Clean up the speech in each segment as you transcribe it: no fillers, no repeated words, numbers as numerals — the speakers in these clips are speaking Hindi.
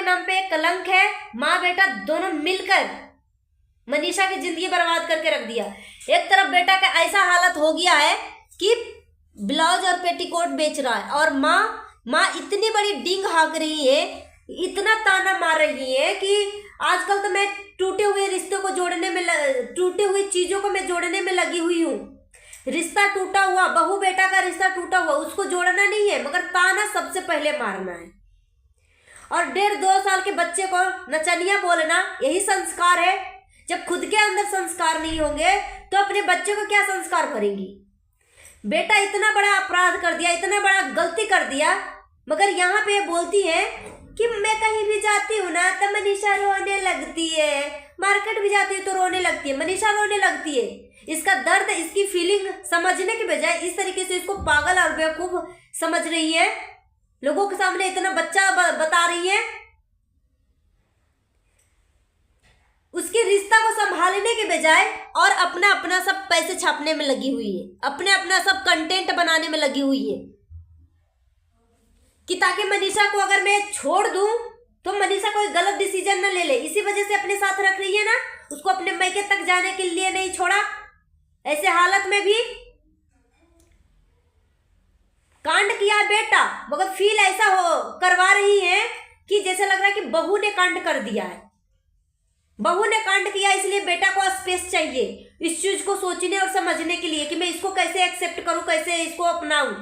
नाम पे एक कलंक है। माँ बेटा दोनों मिलकर मनीषा की जिंदगी बर्बाद करके रख दिया। एक तरफ बेटा का ऐसा हालत हो गया है कि ब्लाउज और पेटीकोट बेच रहा है, और माँ इतनी बड़ी डींग हाँक रही है, इतना ताना मार रही है कि आजकल तो मैं टूटे हुए रिश्तों को जोड़ने में, टूटे हुई चीजों को मैं जोड़ने में लगी हुई हूँ। रिश्ता टूटा हुआ, बहू बेटा का रिश्ता टूटा हुआ, उसको जोड़ना नहीं है, मगर ताना सबसे पहले मारना है। और 1.5-2 साल के बच्चे को नचनिया बोलना, यही संस्कार है। जब खुद के अंदर संस्कार नहीं होंगे तो अपने बच्चे को क्या संस्कार भरेंगी। बेटा इतना बड़ा अपराध कर दिया, इतना बड़ा गलती कर दिया, मगर यहाँ पे बोलती है कि मैं कहीं भी जाती हूँ ना तो मनीषा रोने लगती है, मार्केट भी जाती हूँ तो रोने लगती है, मनीषा रोने लगती है। इसका दर्द, इसकी फीलिंग समझने के बजाय इस तरीके से इसको पागल और बेवकूफ समझ रही है, लोगों के सामने इतना बच्चा बता रही है। उसके रिश्ता को संभालने के बजाय और अपना सब पैसे छापने में लगी हुई है, अपना सब कंटेंट बनाने में लगी हुई है कि ताकि मनीषा को अगर मैं छोड़ दूं तो मनीषा कोई गलत डिसीजन न ले ले। इसी वजह से अपने साथ रख रही है ना, उसको अपने मैके तक जाने के लिए नहीं छोड़ा। ऐसे हालत में भी कांड किया बेटा, मगर फील ऐसा करवा रही है कि जैसे लग रहा है कि बहू ने कांड कर दिया है। बहू ने कांड किया, इसलिए बेटा को स्पेस चाहिए इस चीज को सोचने और समझने के लिए कि मैं इसको कैसे एक्सेप्ट करूं, कैसे इसको अपनाऊं।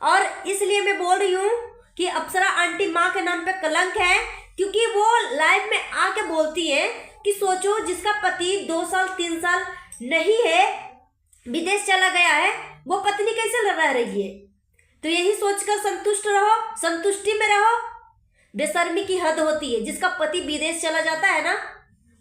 और इसलिए मैं बोल रही हूं कि अप्सरा आंटी माँ के नाम पे कलंक है, क्योंकि वो लाइव में आके बोलती है कि सोचो जिसका पति 2 साल 3 साल नहीं है, विदेश चला गया है, वो पत्नी कैसे रह रही है। तो यही सोचकर संतुष्ट रहो, संतुष्टि में रहो। बेशर्मी की हद होती है। जिसका पति विदेश चला जाता है ना,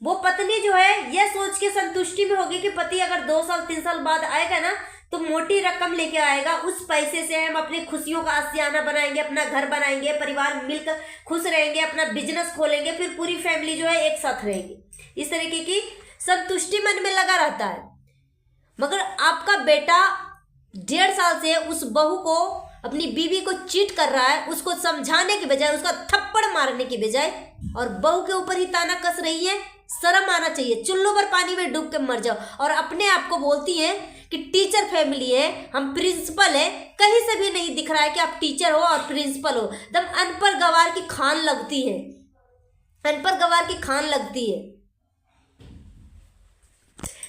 वो पत्नी जो है यह सोच के संतुष्टि में होगी कि पति अगर 2 साल 3 साल बाद आएगा ना तो मोटी रकम लेके आएगा, उस पैसे से हम अपनी खुशियों का आशियाना बनाएंगे, अपना घर बनाएंगे, परिवार मिलकर खुश रहेंगे, अपना बिजनेस खोलेंगे, फिर पूरी फैमिली जो है एक साथ रहेगी। इस तरीके की संतुष्टि मन में लगा रहता है। मगर आपका बेटा 1.5 साल से उस बहू को, अपनी बीवी को चीट कर रहा है, उसको समझाने के बजाय, उसका थप्पड़ मारने के बजाय, और बहू के ऊपर ही ताना कस रही है। शर्म आना चाहिए, चुल्लू भर पानी में डूब के मर जाओ। और अपने आप को बोलती है कि टीचर फैमिली है, हम प्रिंसिपल है, कहीं से भी नहीं दिख रहा है कि आप टीचर हो और प्रिंसिपल हो। एकदम अनपढ़ गवार की खान लगती है, अनपढ़ गवार की खान लगती है।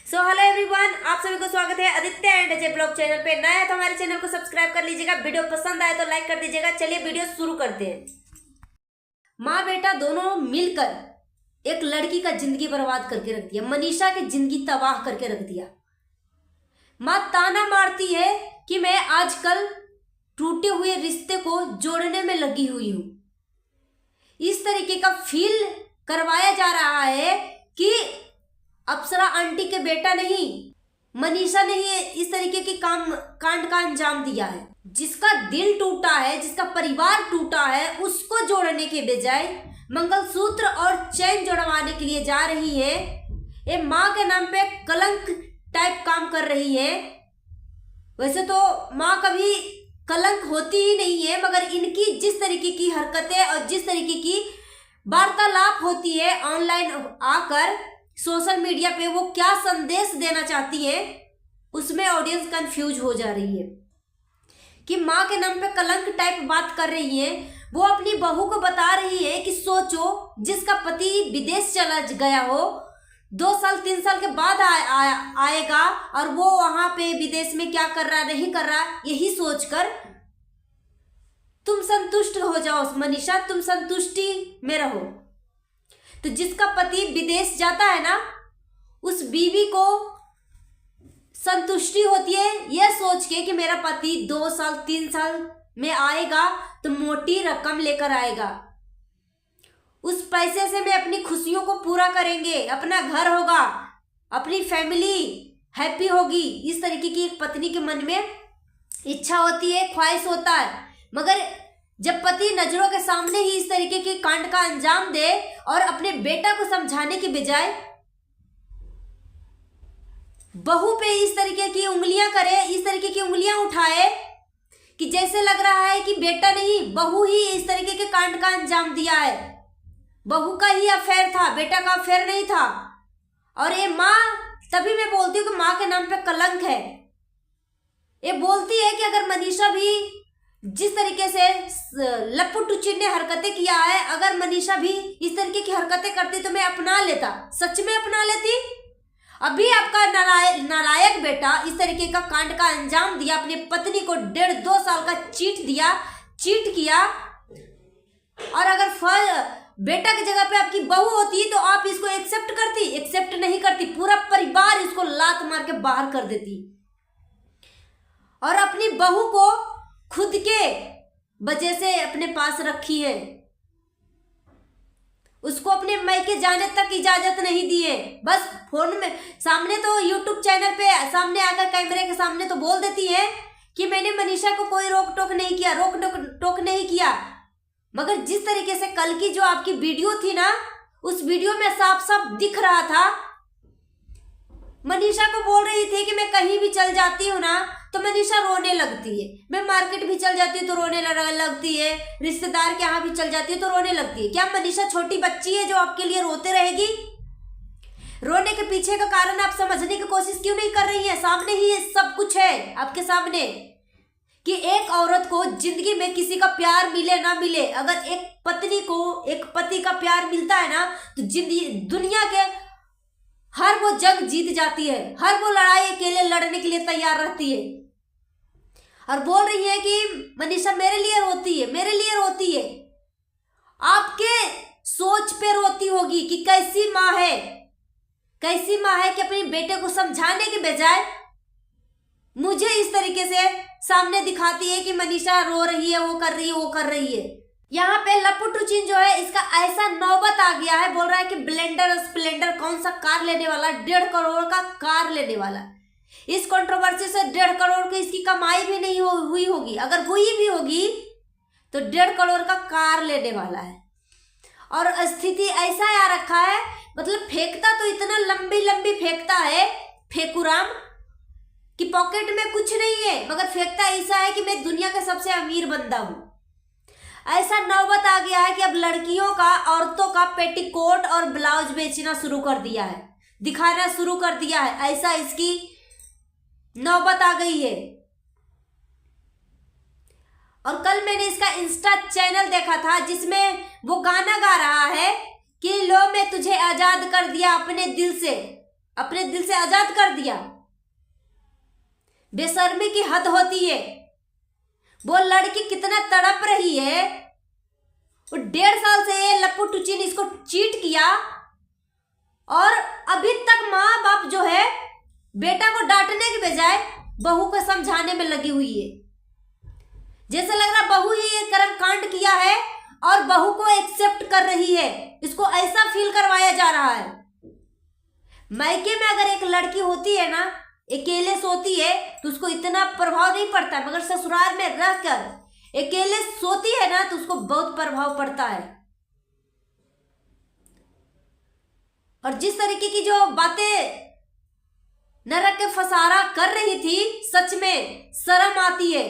सो हेलो एवरीवन, आप सभी को स्वागत है Aditya and Ajay blog channel पे। नया है तो हमारे चैनल को सब्सक्राइब कर लीजिएगा, वीडियो पसंद आए तो लाइक कर दीजिएगा। चलिए वीडियो शुरू करते हैं। माँ बेटा दोनों मिलकर एक लड़की का जिंदगी बर्बाद करके रख दिया, मनीषा की जिंदगी तबाह करके रख दिया। माँ ताना मारती है कि मैं आजकल टूटे हुए रिश्ते को जोड़ने में लगी हुई हूं। इस तरीके का फील करवाया जा रहा है कि अप्सरा आंटी के बेटा नहीं, मनीषा ने ही इस तरीके के कांड का अंजाम दिया है। जिसका दिल टूटा है, जिसका परिवार टूटा है, उसको जोड़ने के बजाय मंगलसूत्र और चैन जोड़वाने के लिए जा रही है। ये माँ के नाम पे कलंक टाइप काम कर रही है। वैसे तो माँ कभी कलंक होती ही नहीं है, मगर इनकी जिस तरीके की हरकतें और जिस तरीके की वार्तालाप होती है ऑनलाइन आकर सोशल मीडिया पे, वो क्या संदेश देना चाहती है, उसमें ऑडियंस कंफ्यूज हो जा रही है कि माँ के नाम पे कलंक टाइप बात कर रही है। वो अपनी बहू को बता रही है कि सोचो जिसका पति विदेश चला गया हो, 2 साल 3 साल के बाद आएगा, और वो वहां पे विदेश में क्या कर रहा नहीं कर रहा, यही सोचकर तुम संतुष्ट हो जाओ मनीषा, तुम संतुष्टि में रहो। तो जिसका पति विदेश जाता है ना, उस बीवी को संतुष्टि होती है यह सोच के कि मेरा पति 2 साल 3 साल में आएगा तो मोटी रकम लेकर आएगा, उस पैसे से मैं अपनी खुशियों को पूरा करेंगे, अपना घर होगा, अपनी फैमिली हैप्पी होगी। इस तरीके की एक पत्नी के मन में इच्छा होती है, ख्वाहिश होता है। मगर जब पति नजरों के सामने ही इस तरीके के कांड का अंजाम दे और अपने बेटा को समझाने के बजाय बहू पे इस तरीके की उंगलियां करे, इस तरीके की उंगलियां उठाए कि जैसे लग रहा है कि बेटा नहीं बहू ही इस तरीके के कांड का अंजाम दिया है। बहू का ही अफेयर था, बेटा का अफेयर नहीं था। और ये माँ, तभी मैं बोलती हूँ कि माँ के नाम पे कलंक है। ये बोलती है कि अगर मनीषा भी जिस तरीके से लप्पू टुच्ची ने हरकतें किया है, अगर मनीषा भी इस तरीके की हरकतें करती तो मैं अपना लेता, सच में अपना लेती। अभी आपका नालायक बेटा इस तरीके का कांड का अंजाम दिया, अपनी पत्नी को 1.5-2 साल का चीट किया। और अगर बेटा की जगह पे आपकी बहू होती तो आप इसको एक्सेप्ट नहीं करती, पूरा परिवार इसको लात मार के बाहर कर देती। और अपनी बहू को खुद के वजह से अपने पास रखी है, उसको अपने मायके जाने तक इजाजत नहीं दी है। बस फोन में सामने तो यूट्यूब चैनल पे सामने आकर कैमरे के सामने तो बोल देती है कि मैंने मनीषा को कोई रोक टोक नहीं किया, मगर जिस तरीके से कल की जो आपकी वीडियो थी ना, उस वीडियो में साफ साफ दिख रहा था, मनीषा को बोल रही थी कि मैं कहीं भी चल जाती हूँ ना तो मनीषा रोने लगती है, मैं मार्केट भी चल जाती हूँ तो रोने लगती है, रिश्तेदार के यहाँ भी चल जाती है तो रोने लगती है। क्या मनीषा छोटी बच्ची है जो आपके लिए रोते रहेगी? रोने के पीछे का कारण आप समझने की कोशिश क्यों नहीं कर रही है? सामने ही ये सब कुछ है आपके सामने कि एक औरत को जिंदगी में किसी का प्यार मिले ना मिले, अगर एक पत्नी को एक पति का प्यार मिलता है ना तो दुनिया के हर वो जंग जीत जाती है, हर वो लड़ाई अकेले लड़ने के लिए तैयार रहती है। और बोल रही है कि मनीषा मेरे लिए रोती है। आपके सोच पे रोती होगी कि कैसी माँ है कि अपने बेटे को समझाने के बजाय मुझे इस तरीके से सामने दिखाती है कि मनीषा रो रही है, वो कर रही है। यहाँ पे लप्पू टुचिन जो है, इसका ऐसा नौबत आ गया है, बोल रहा है कि ब्लेंडर और स्प्लेंडर कौन सा कार लेने वाला, 1.5 करोड़ का कार लेने वाला। इस कंट्रोवर्सी से 1.5 करोड़ की इसकी कमाई भी नहीं हुई होगी, अगर हुई भी होगी तो 1.5 करोड़ का कार लेने वाला है। और स्थिति ऐसा आ रखा है, मतलब फेंकता तो इतना लंबी फेंकता है फेकुराम कि पॉकेट में कुछ नहीं है, मगर फेंकता ऐसा है कि मैं दुनिया का सबसे अमीर बंदा हूं। ऐसा नौबत आ गया है कि अब लड़कियों का, औरतों का पेटीकोट और ब्लाउज बेचना शुरू कर दिया है, दिखाना शुरू कर दिया है, ऐसा इसकी नौबत आ गई है। और कल मैंने इसका इंस्टा चैनल देखा था जिसमें वो गाना गा रहा है कि लो मैं तुझे आजाद कर दिया, अपने दिल से आजाद कर दिया। बेशर्मी की हद होती है। वो लड़की कितना तड़प रही है, वो 1.5 साल से ये लप्पू टुच्ची ने इसको चीट किया और अभी तक माँ बाप जो है बेटा को डांटने के बजाय बहू को समझाने में लगी हुई है। जैसे लग रहा बहू ही ये कर्म कांड किया है और बहू को एक्सेप्ट कर रही है, इसको ऐसा फील करवाया जा रहा है। मायके में अगर एक लड़की होती है ना, अकेले सोती है तो उसको इतना प्रभाव नहीं पड़ता, मगर ससुराल में रहकर अकेले सोती है ना तो उसको बहुत प्रभाव पड़ता है। और जिस तरीके की जो बातें नरक के फसारा कर रही थी, सच में शर्म आती है।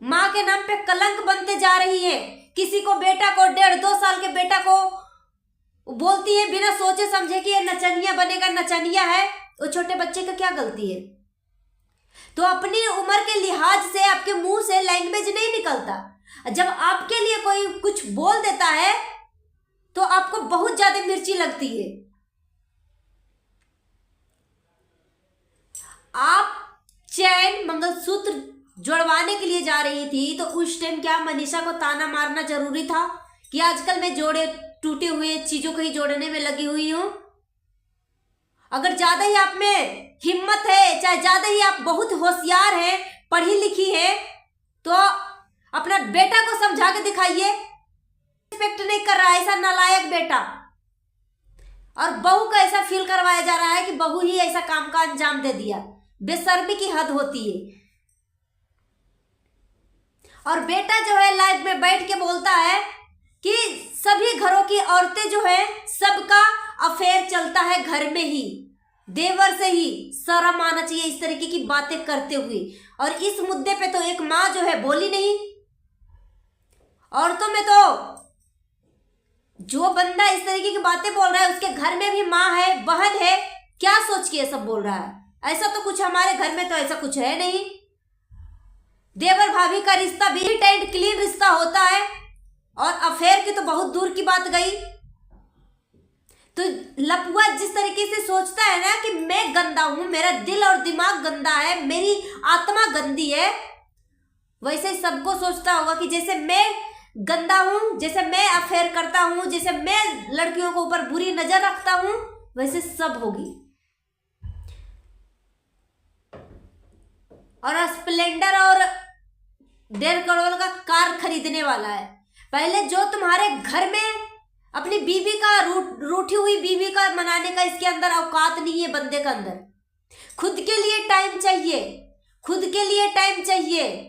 माँ के नाम पे कलंक बनते जा रही है। किसी को बेटा को 1.5-2 साल के बेटा को बोलती है बिना सोचे समझे कि ये नचनिया बनेगा, नचनिया है। वो छोटे बच्चे का क्या गलती है? तो अपनी उम्र के लिहाज से आपके मुंह से लैंग्वेज नहीं निकलता। जब आपके लिए कोई कुछ बोल देता है तो आपको बहुत ज्यादा मिर्ची लगती है। आप चैन मंगलसूत्र जोड़वाने के लिए जा रही थी तो उस टाइम क्या मनीषा को ताना मारना जरूरी था कि आजकल मैं जोड़े टूटे हुए चीजों को ही जोड़ने में लगी हुई हूं? अगर ज्यादा ही आप में हिम्मत है, चाहे ज्यादा ही आप बहुत होशियार हैं, पढ़ी लिखी है, तो अपना बेटा को समझा के दिखाइए। रिस्पेक्ट नहीं कर रहा है ऐसा नालायक बेटा, और बहू का ऐसा फील करवाया जा रहा है कि बहू ही ऐसा काम का अंजाम दे दिया। बेशर्मी की हद होती है। और बेटा जो है लाइव में बैठ के बोलता है कि सभी घरों की औरतें जो है सबका अफेयर चलता है घर में ही, देवर से ही। शर्म आना चाहिए इस तरीके की बातें करते हुए। और इस मुद्दे पे तो एक माँ जो है बोली नहीं। औरतों में तो जो बंदा इस तरीके की बातें बोल रहा है उसके घर में भी माँ है, बहन है, क्या सोच के ये सब बोल रहा है? ऐसा तो कुछ हमारे घर में तो ऐसा कुछ है नहीं। देवर भाभी का रिश्ता भी नीट एंड क्लीन रिश्ता होता है, और अफेयर की तो बहुत दूर की बात गई। तो लपुआ जिस तरीके से सोचता है ना कि मैं गंदा हूं, मेरा दिल और दिमाग गंदा है, मेरी आत्मा गंदी है, वैसे ही सबको सोचता होगा कि जैसे मैं गंदा हूं, जैसे मैं अफेयर करता हूं, जैसे मैं लड़कियों को ऊपर बुरी नजर रखता हूं, वैसे सब होगी। और स्प्लेंडर और 1.5 करोड़ का कार खरीदने वाला है। पहले जो तुम्हारे घर में अपनी बीवी का रूठी हुई बीवी का मनाने का इसके अंदर औकात नहीं है बंदे का अंदर। खुद के लिए टाइम चाहिए, खुद के लिए टाइम चाहिए।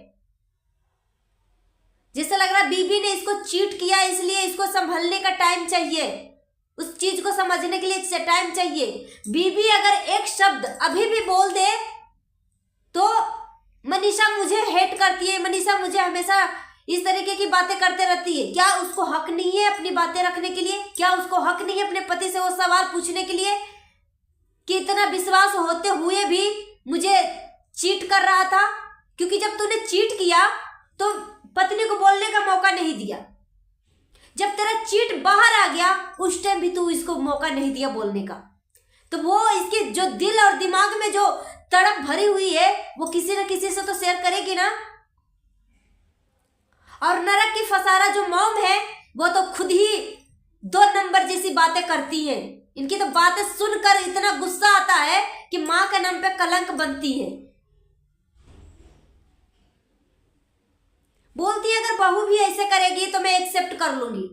जैसे लग रहा बीवी ने इसको चीट किया इसलिए इसको संभलने का टाइम चाहिए, उस चीज को समझने के लिए टाइम चाहिए। बीवी अगर एक शब्द अभी भी बोल दे तो मनीषा मुझे हेट करती है, मनीषा मुझे हमेशा इस तरीके की बातें करते रहती है। क्या उसको हक नहीं है अपनी बातें रखने के लिए? क्या उसको हक नहीं है अपने पति से वो सवाल पूछने के लिए कि इतना विश्वास होते हुए भी मुझे चीट कर रहा था? क्योंकि जब तूने चीट किया तो पत्नी को बोलने का मौका नहीं दिया। जब तेरा चीट बाहर आ गया उस टाइम भी तू इसको मौका नहीं दिया बोलने का। तो वो इसके जो दिल और दिमाग में जो तड़प भरी हुई है वो किसी न किसी से तो शेयर करेगी ना। और नरक की फसारा जो मॉम है वो तो खुद ही 2 नंबर जैसी बातें करती है। इनकी तो बातें सुनकर इतना गुस्सा आता है कि मां के नाम पे कलंक बनती है। बोलती है अगर बहू भी ऐसे करेगी तो मैं एक्सेप्ट कर लूंगी।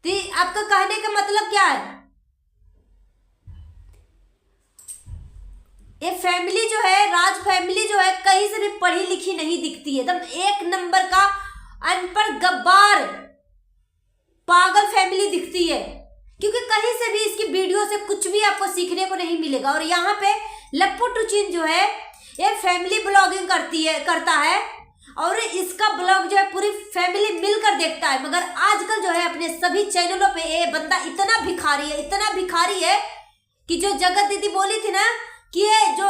तो आपका कहने का मतलब क्या है? ये फैमिली जो है, राज फैमिली जो है, कहीं से भी पढ़ी लिखी नहीं दिखती है। एकदम 1 नंबर का अनपढ़ गब्बार पागल फैमिली दिखती है, क्योंकि कहीं से भी इसकी वीडियो से कुछ भी आपको सीखने को नहीं मिलेगा। और यहाँ पे लप्पू टुचिन जो है ये फैमिली ब्लॉगिंग करता है, और इसका ब्लॉग जो है पूरी फैमिली मिलकर देखता है। मगर आजकल जो है अपने सभी चैनलों पे ये बंदा इतना भिखारी है, इतना भिखारी है कि जो जगत दीदी बोली थी ना कि ये जो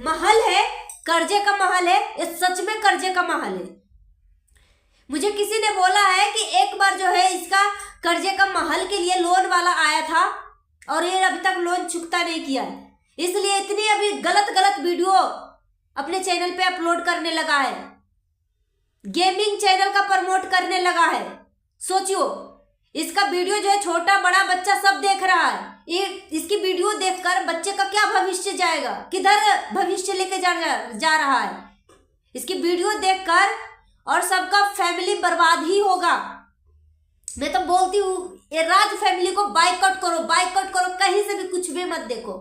महल है कर्जे का महल है, ये सच में कर्जे का महल है। मुझे किसी ने बोला है कि एक बार जो है इसका कर्जे का महल के लिए लोन वाला आया था और ये अभी तक लोन चुकता नहीं किया है, इसलिए इतनी अभी गलत वीडियो अपने चैनल पे अपलोड करने लगा है, गेमिंग चैनल का प्रमोट करने लगा है। सोचियो इसका वीडियो जो है छोटा बड़ा बच्चा सब देख रहा है। ये इसकी वीडियो देखकर बच्चे का क्या भविष्य जाएगा, किधर भविष्य लेके जा रहा है इसकी वीडियो देखकर, और सबका फैमिली बर्बाद ही होगा। मैं तो बोलती हूँ ये राज फैमिली को बाइकआउट करो, कहीं से भी कुछ भी मत देखो।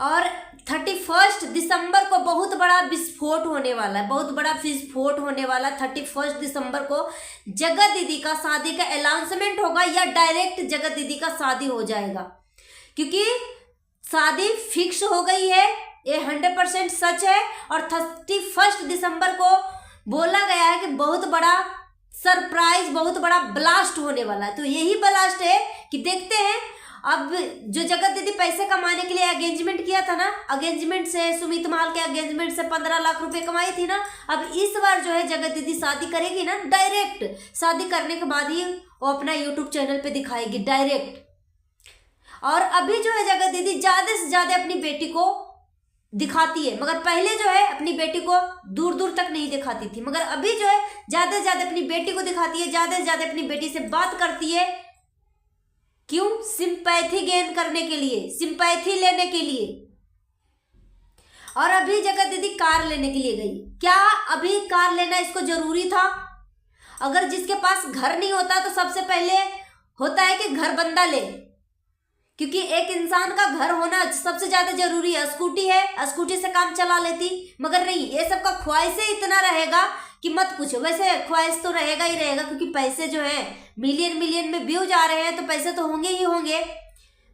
और 31 दिसंबर को बहुत बड़ा विस्फोट होने वाला है, बहुत बड़ा विस्फोट होने वाला। 31 दिसंबर को जगत दीदी का शादी का अनाउंसमेंट होगा, या डायरेक्ट जगत दीदी का शादी हो जाएगा, क्योंकि शादी फिक्स हो गई है, ये 100% सच है। और 31 दिसंबर को बोला गया है कि बहुत बड़ा सरप्राइज, बहुत बड़ा ब्लास्ट होने वाला है। तो यही ब्लास्ट है कि देखते हैं। अब जो जगत दीदी पैसे कमाने के लिए एंगेजमेंट किया था ना, एंगेजमेंट से सुमित महाल के एंगेजमेंट से 15 लाख रुपए कमाई थी ना, अब इस बार जो है जगत दीदी शादी करेगी ना, डायरेक्ट शादी करने के बाद ही वो अपना यूट्यूब चैनल पे दिखाएगी डायरेक्ट। और अभी जो है जगत दीदी ज्यादा से ज्यादा अपनी बेटी को दिखाती है, मगर पहले जो है अपनी बेटी को दूर दूर तक नहीं दिखाती थी, मगर अभी जो है ज्यादा से ज्यादा अपनी बेटी को दिखाती है, ज्यादा से ज्यादा अपनी बेटी से बात करती है। क्यों? सिंपैथी गेन करने के लिए, सिंपैथी लेने के लिए। और अभी जगत दीदी कार लेने के लिए गई। क्या अभी कार लेना इसको जरूरी था? अगर जिसके पास घर नहीं होता तो सबसे पहले होता है कि घर बंदा ले, क्योंकि एक इंसान का घर होना सबसे ज्यादा जरूरी है। स्कूटी है, स्कूटी से काम चला लेती, मगर नहीं, ये सबका ख्वाहिश इतना रहेगा कि मत पूछो। वैसे ख्वाहिश तो रहेगा ही रहेगा, क्योंकि पैसे जो है मिलियन में व्यूज आ रहे हैं, तो पैसे तो होंगे ही होंगे,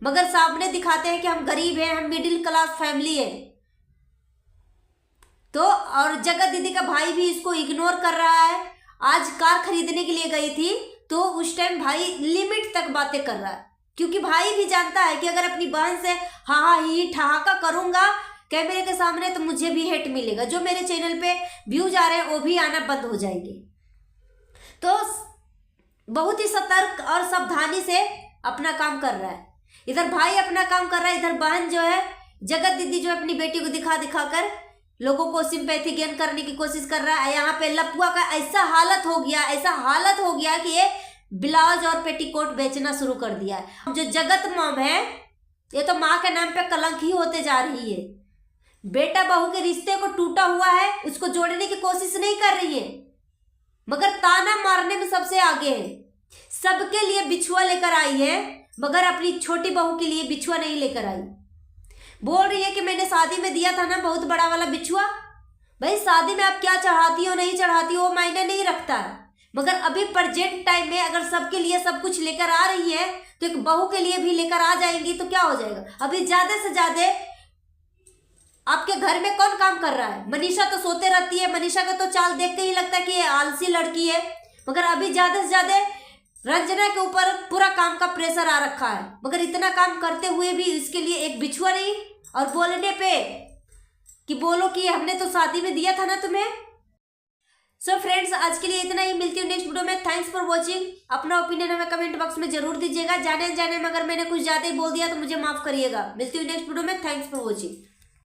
मगर सामने दिखाते हैं कि हम गरीब हैं, हम मिडिल क्लास फैमिली है। तो और जगत दीदी का भाई भी इसको इग्नोर कर रहा है। आज कार खरीदने के लिए गई थी तो उस टाइम भाई लिमिट तक बातें कर रहा है, क्योंकि भाई भी जानता है कि अगर अपनी बहन से हा हा ही ठहाका करूंगा कैमरे के सामने तो मुझे भी हेट मिलेगा, जो मेरे चैनल पे व्यूज आ रहे हैं वो भी आना बंद हो जाएंगे। तो बहुत ही सतर्क और सावधानी से अपना काम कर रहा है। इधर भाई अपना काम कर रहा है, इधर बहन जो है जगत दीदी जो है अपनी बेटी को दिखा दिखा कर लोगों को सिंपैथी गेन करने की कोशिश कर रहा है। यहाँ पे लपुआ का ऐसा हालत हो गया कि ये ब्लाउज और पेटीकोट बेचना शुरू कर दिया है। जो जगत मॉम है ये तो माँ के नाम पे कलंक ही होते जा रही है। बेटा बहू के रिश्ते को टूटा हुआ है, उसको जोड़ने की कोशिश नहीं कर रही है, मगर ताना मारने में सबसे आगे है। सबके लिए बिछुआ लेकर आई है, मगर अपनी छोटी बहू के लिए बिछुआ नहीं लेकर आई। बोल रही है कि मैंने शादी में दिया था ना बहुत बड़ा वाला बिछुआ। भाई शादी में आप क्या चढ़ाती हो नहीं चढ़ाती हो वो मायने नहीं रखता है, मगर अभी प्रेजेंट टाइम में अगर सबके लिए सब कुछ लेकर आ रही है तो एक बहू के लिए भी लेकर आ जाएंगी तो क्या हो जाएगा। अभी ज्यादा से ज्यादा आपके घर में कौन काम कर रहा है? मनीषा तो सोते रहती है, मनीषा का तो चाल देख के ही लगता है कि ये आलसी लड़की है, मगर अभी ज्यादा से ज्यादा रंजना के ऊपर पूरा काम का प्रेशर आ रखा है, मगर इतना काम करते हुए भी इसके लिए एक बिछुआ नहीं। और बोलने पे कि बोलो कि हमने तो शादी में दिया था ना तुम्हें। सो फ्रेंड्स आज के लिए इतना ही, मिलती हूँ नेक्स्ट वीडियो में। Thanks for watching. अपना ओपिनियन हमें कमेंट बॉक्स में जरूर दीजिएगा। जाने में अगर मैंने कुछ ज्यादा ही बोल दिया तो मुझे माफ करिएगा। मिलती हूँ नेक्स्ट वीडियो में। Thanks for watching.